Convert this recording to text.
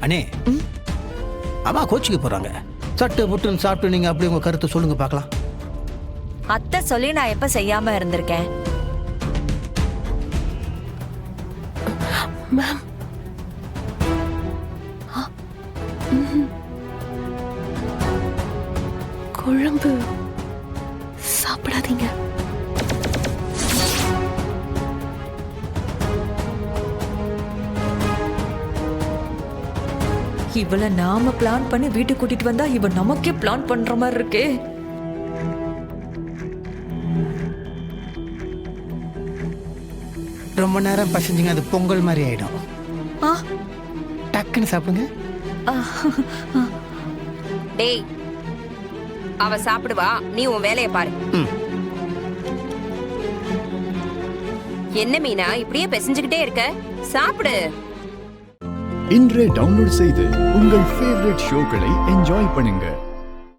அண்ணே அம்மா கோச்சிக்கு போறாங்க. சட்டு புட்டுன்னு சாப்பிட்டு நீங்க அப்படி உங்க கருத்தை சொல்லுங்க பார்க்கலாம். அத்தை சொல்லி நான் எப்ப செய்யாம இருந்திருக்கேன்? மேம் குழம்பு சாப்பிடாதீங்க. இவள நாம பிளான் பண்ணி வீட்டுக்கு கூட்டிட்டு வந்தா இவ நமக்கே பிளான் பண்ற மாதிரி இருக்கே. ரொம்ப நேரம் பசஞ்சிங்க அது பொங்கல் மாதிரி ஆயிடும். ஆ, டக்குன்னு சாப்பிடுங்க. டேய், அவ சாப்பிடுவா, நீ உன் வேலைய பாரு. ம். என்ன மீனா இப்படியே பிசைஞ்சுக்கிட்டே இருக்க? சாப்பிடு. இன்றே டவுன்லோட் செய்து உங்கள் ஃபேவரட் ஷோக்களை என்ஜாய் பண்ணுங்க.